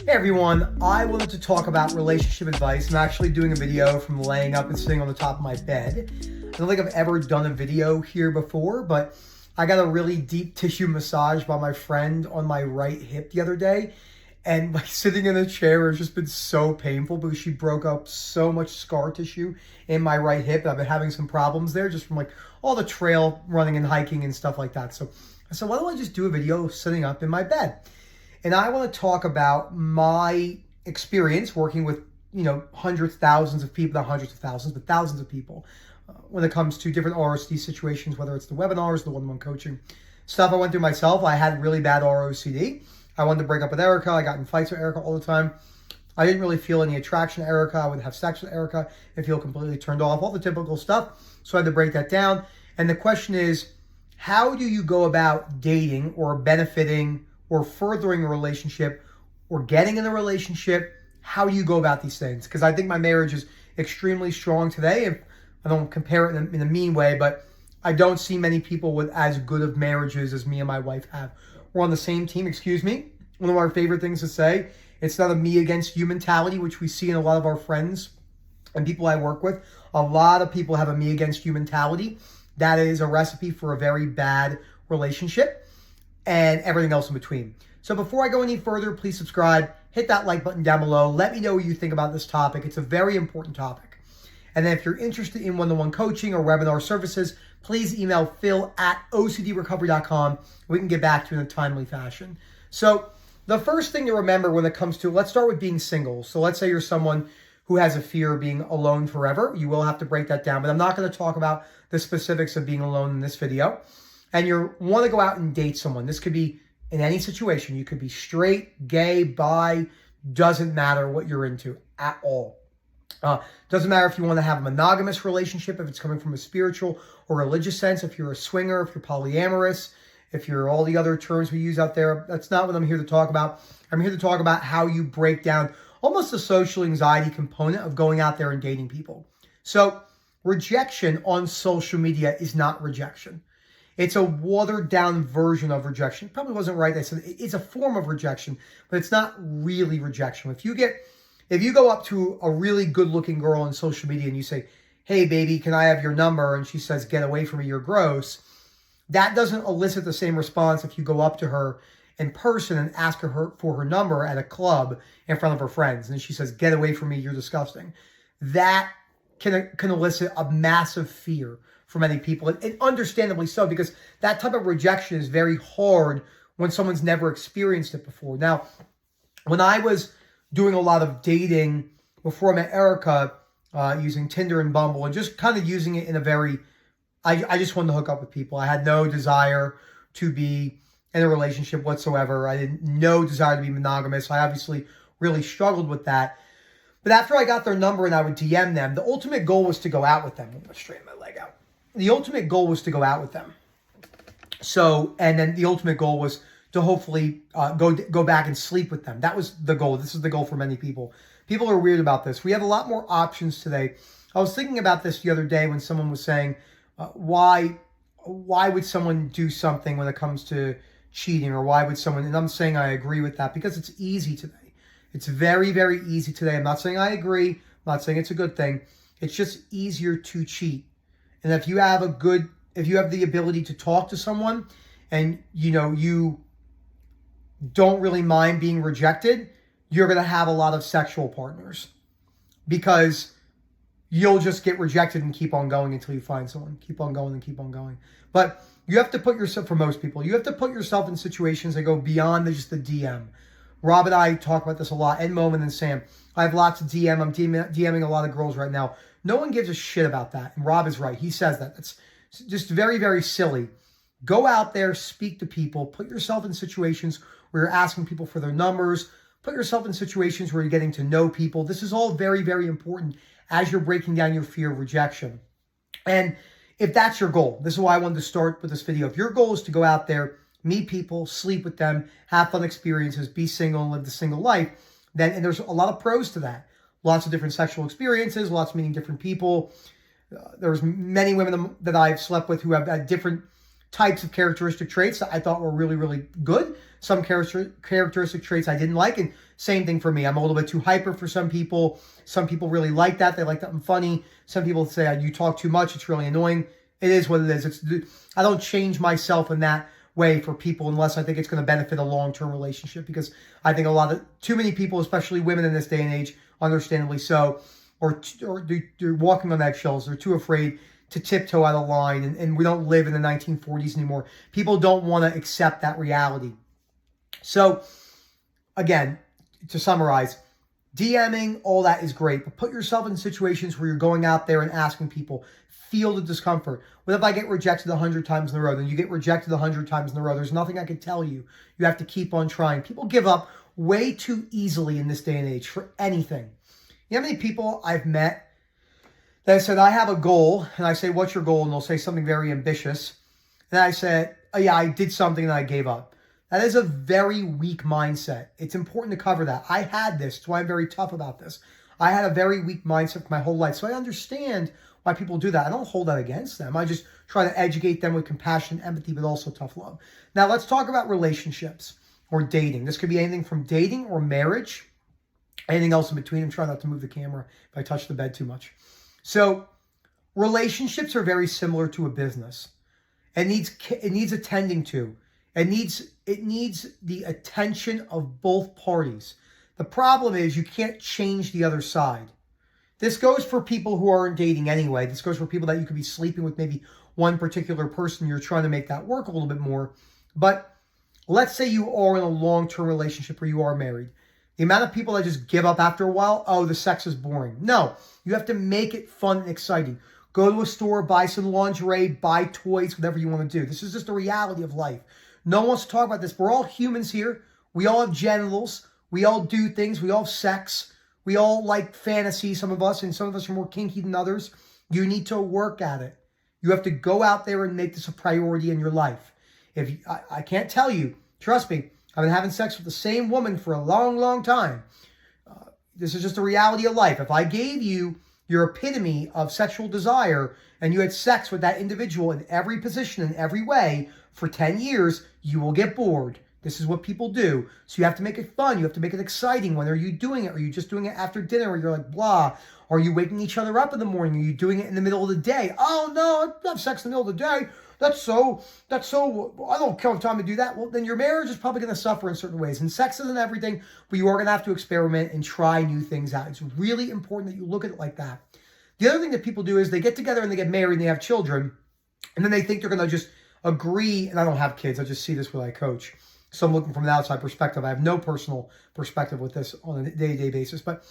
Hey everyone, I wanted to talk about relationship advice. I'm actually doing a video from laying up and sitting on the top of my bed. I don't think I've ever done a video here before, but I got a really deep tissue massage by my friend on my right hip the other day. And like sitting in a chair has just been so painful because she broke up so much scar tissue in my right hip. I've been having some problems there just from like all the trail running and hiking and stuff like that. So I said, why don't I just do a video sitting up in my bed? And I want to talk about my experience working with, hundreds, thousands of people, not hundreds of thousands, but thousands of people when it comes to different ROCD situations, whether it's the webinars, the one-on-one coaching stuff I went through myself. I had really bad ROCD. I wanted to break up with Erica. I got in fights with Erica all the time. I didn't really feel any attraction to Erica. I would have sex with Erica and feel completely turned off, all the typical stuff. So I had to break that down. And the question is, how do you go about dating or benefiting or furthering a relationship or getting in a relationship? How do you go about these things? Because I think my marriage is extremely strong today. And I don't compare it in a mean way, but I don't see many people with as good of marriages as me and my wife have. We're on the same team, excuse me. One of our favorite things to say, it's not a me against you mentality, which we see in a lot of our friends and people I work with. A lot of people have a me against you mentality. That is a recipe for a very bad relationship and everything else in between. So before I go any further, please subscribe, hit that like button down below. Let me know what you think about this topic. It's a very important topic. And then if you're interested in one-on-one coaching or webinar services, please email phil@ocdrecovery.com. We can get back to you in a timely fashion. So the first thing to remember when it comes to, let's start with being single. So let's say you're someone who has a fear of being alone forever. You will have to break that down, but I'm not going to talk about the specifics of being alone in this video. And you want to go out and date someone. This could be in any situation. You could be straight, gay, bi, doesn't matter what you're into at all. Doesn't matter if you want to have a monogamous relationship, if it's coming from a spiritual or religious sense, if you're a swinger, if you're polyamorous, if you're all the other terms we use out there. That's not what I'm here to talk about. I'm here to talk about how you break down almost the social anxiety component of going out there and dating people. So rejection on social media is not rejection. It's a watered down version of rejection. It probably wasn't right. I said it's a form of rejection, but it's not really rejection. If you go up to a really good looking girl on social media and you say, hey baby, can I have your number? And she says, get away from me, you're gross. That doesn't elicit the same response if you go up to her in person and ask her for her number at a club in front of her friends. And she says, get away from me, you're disgusting. That can elicit a massive fear for many people, and understandably so, because that type of rejection is very hard when someone's never experienced it before. Now, when I was doing a lot of dating before I met Erica, using Tinder and Bumble, and just kind of using it in a very, I just wanted to hook up with people. I had no desire to be in a relationship whatsoever. I had no desire to be monogamous. I obviously really struggled with that. But after I got their number and I would DM them, the ultimate goal was to go out with them. I'm going to straighten my leg out. The ultimate goal was to go out with them. So, and then the ultimate goal was to hopefully go back and sleep with them. That was the goal. This is the goal for many people. People are weird about this. We have a lot more options today. I was thinking about this the other day when someone was saying, why would someone do something when it comes to cheating, or why would someone, and I'm saying I agree with that because it's easy today. It's very, very easy today. I'm not saying I agree. I'm not saying it's a good thing. It's just easier to cheat. And if you have the ability to talk to someone and, you don't really mind being rejected, you're going to have a lot of sexual partners because you'll just get rejected and keep on going until you find someone. Keep on going and keep on going. But you have to put yourself, for most people, you have to put yourself in situations that go beyond just the DM. Rob and I talk about this a lot, and Momin and Sam. I have lots of DM. I'm DMing a lot of girls right now. No one gives a shit about that. And Rob is right. He says that. That's just very, very silly. Go out there, speak to people, put yourself in situations where you're asking people for their numbers, put yourself in situations where you're getting to know people. This is all very, very important as you're breaking down your fear of rejection. And if that's your goal, this is why I wanted to start with this video. If your goal is to go out there, meet people, sleep with them, have fun experiences, be single and live the single life, then, and there's a lot of pros to that. Lots of different sexual experiences, lots of meeting different people. There's many women that I've slept with who have had different types of characteristic traits that I thought were really, really good. Some characteristic traits I didn't like. And same thing for me. I'm a little bit too hyper for some people. Some people really like that. They like that I'm funny. Some people say, you talk too much. It's really annoying. It is what it is. I don't change myself in that way for people unless I think it's going to benefit a long-term relationship, because I think too many people, especially women in this day and age, understandably so, or they're walking on eggshells. They're too afraid to tiptoe out of line, and we don't live in the 1940s anymore. People don't want to accept that reality. So, again, to summarize, DMing, all that is great, but put yourself in situations where you're going out there and asking people, feel the discomfort. What if I get rejected 100 times in a row? Then you get rejected 100 times in a row. There's nothing I can tell you. You have to keep on trying. People give up way too easily in this day and age for anything. You know how many people I've met that said, I have a goal, and I say, what's your goal? And they'll say something very ambitious. And I said, oh, yeah, I did something and I gave up. That is a very weak mindset. It's important to cover that. I had this. That's why I'm very tough about this. I had a very weak mindset for my whole life. So I understand why people do that. I don't hold that against them. I just try to educate them with compassion, empathy, but also tough love. Now, let's talk about relationships or dating. This could be anything from dating or marriage, anything else in between. I'm trying not to move the camera if I touch the bed too much. So relationships are very similar to a business. It needs attending to. It needs the attention of both parties. The problem is you can't change the other side. This goes for people who aren't dating anyway. This goes for people that you could be sleeping with maybe one particular person. You're trying to make that work a little bit more. But let's say you are in a long-term relationship or you are married. The amount of people that just give up after a while, oh, the sex is boring. No, you have to make it fun and exciting. Go to a store, buy some lingerie, buy toys, whatever you want to do. This is just the reality of life. No one wants to talk about this. We're all humans here. We all have genitals. We all do things. We all have sex. We all like fantasy, some of us, and some of us are more kinky than others. You need to work at it. You have to go out there and make this a priority in your life. I can't tell you, trust me, I've been having sex with the same woman for a long, long time. This is just the reality of life. If I gave you your epitome of sexual desire and you had sex with that individual in every position, in every way, for 10 years, you will get bored. This is what people do. So you have to make it fun. You have to make it exciting. When are you doing it? Are you just doing it after dinner? Or you're like, blah. Are you waking each other up in the morning? Are you doing it in the middle of the day? Oh, no, I have sex in the middle of the day. That's so, I don't have time to do that. Well, then your marriage is probably going to suffer in certain ways. And sex isn't everything, but you are going to have to experiment and try new things out. It's really important that you look at it like that. The other thing that people do is they get together and they get married and they have children. And then they think they're going to just agree. And I don't have kids. I just see this when I coach. So I'm looking from an outside perspective. I have no personal perspective with this on a day-to-day basis. But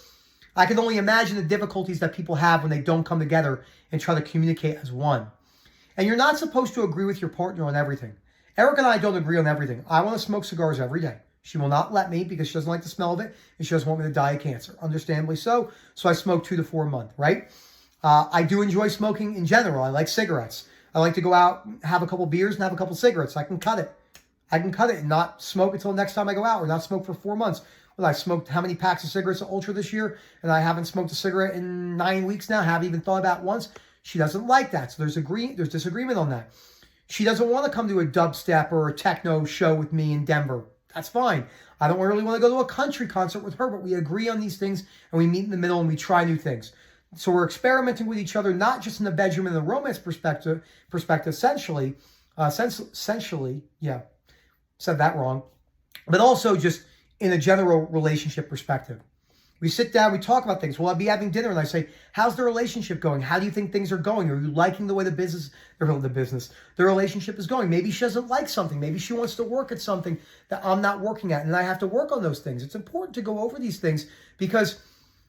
I can only imagine the difficulties that people have when they don't come together and try to communicate as one. And you're not supposed to agree with your partner on everything. Eric and I don't agree on everything. I want to smoke cigars every day. She will not let me because she doesn't like the smell of it, and she doesn't want me to die of cancer. Understandably so. So I smoke 2 to 4 a month, right? I do enjoy smoking in general. I like cigarettes. I like to go out, have a couple beers, and have a couple cigarettes. I can cut it. I can cut it and not smoke until next time I go out, or not smoke for 4 months. Well, I smoked how many packs of cigarettes at Ultra this year, and I haven't smoked a cigarette in 9 weeks now. Haven't even thought about it once. She doesn't like that, so there's disagreement on that. She doesn't want to come to a dubstep or a techno show with me in Denver. That's fine. I don't really want to go to a country concert with her, but we agree on these things, and we meet in the middle, and we try new things. So we're experimenting with each other, not just in the bedroom and the romance perspective, essentially, yeah, said that wrong, but also just in a general relationship perspective. We sit down, we talk about things. Well, I'll be having dinner and I say, how's the relationship going? How do you think things are going? Are you liking the way the relationship is going? Maybe she doesn't like something. Maybe she wants to work at something that I'm not working at, and I have to work on those things. It's important to go over these things because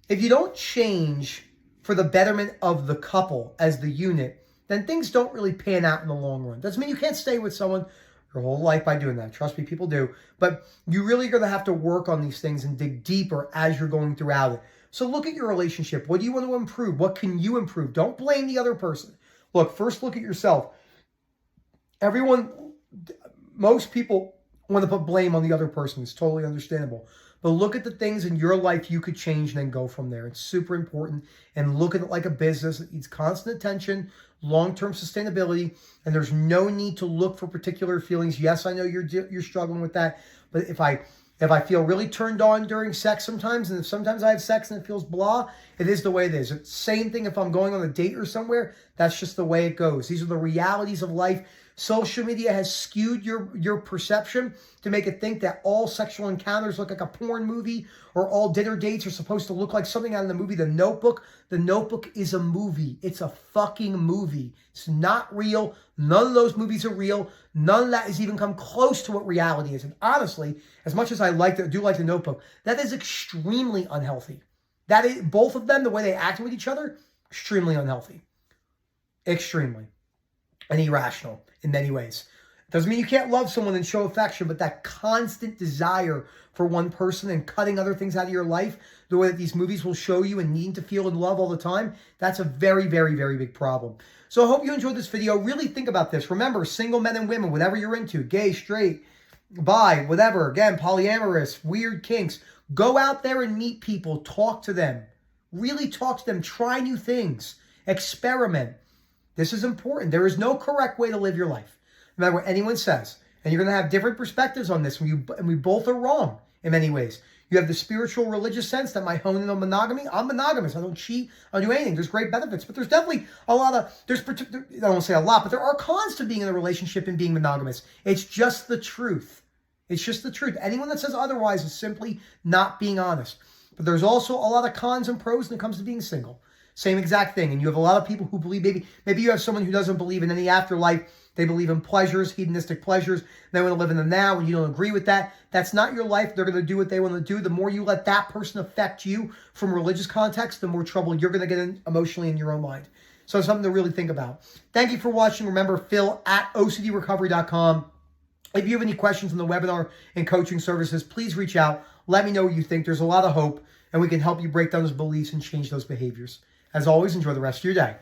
if you don't change for the betterment of the couple as the unit, then things don't really pan out in the long run. Doesn't mean you can't stay with someone your whole life by doing that. Trust me, people do. But you really are going to have to work on these things and dig deeper as you're going throughout it. So look at your relationship. What do you want to improve? What can you improve? Don't blame the other person. Look, first look at yourself. Most people want to put blame on the other person. It's totally understandable. But look at the things in your life you could change and then go from there. It's super important. And look at it like a business. It needs constant attention. long-term sustainability, and there's no need to look for particular feelings. Yes, I know you're struggling with that, but if I feel really turned on during sex sometimes, and if sometimes I have sex and it feels blah, it is the way it is. Same thing if I'm going on a date or somewhere, that's just the way it goes. These are the realities of life. Social media has skewed your perception to make it think that all sexual encounters look like a porn movie, or all dinner dates are supposed to look like something out of the movie The Notebook. The Notebook is a movie. It's a fucking movie. It's not real. None of those movies are real. None of that has even come close to what reality is. And honestly, as much as I do like The Notebook, that is extremely unhealthy. That is, both of them, the way they act with each other, extremely unhealthy. Extremely. And irrational in many ways. Doesn't mean you can't love someone and show affection, but that constant desire for one person and cutting other things out of your life, the way that these movies will show you, and needing to feel in love all the time, that's a very, very, very big problem. So I hope you enjoyed this video. Really think about this. Remember, single men and women, whatever you're into, gay, straight, bi, whatever, again, polyamorous, weird kinks, go out there and meet people, talk to them, really talk to them, try new things, experiment. This is important. There is no correct way to live your life, no matter what anyone says. And you're going to have different perspectives on this, and we both are wrong in many ways. You have the spiritual, religious sense that might hone in on monogamy. I'm monogamous. I don't cheat. I don't do anything. There's great benefits, but there's definitely a lot of, I don't want to say a lot, but there are cons to being in a relationship and being monogamous. It's just the truth. It's just the truth. Anyone that says otherwise is simply not being honest. But there's also a lot of cons and pros when it comes to being single. Same exact thing. And you have a lot of people who believe, maybe you have someone who doesn't believe in any afterlife. They believe in pleasures, hedonistic pleasures. They want to live in the now, and you don't agree with that. That's not your life. They're going to do what they want to do. The more you let that person affect you from religious context, the more trouble you're going to get in emotionally in your own mind. So it's something to really think about. Thank you for watching. Remember, Phil at OCDrecovery.com. If you have any questions on the webinar and coaching services, please reach out. Let me know what you think. There's a lot of hope, and we can help you break down those beliefs and change those behaviors. As always, enjoy the rest of your day.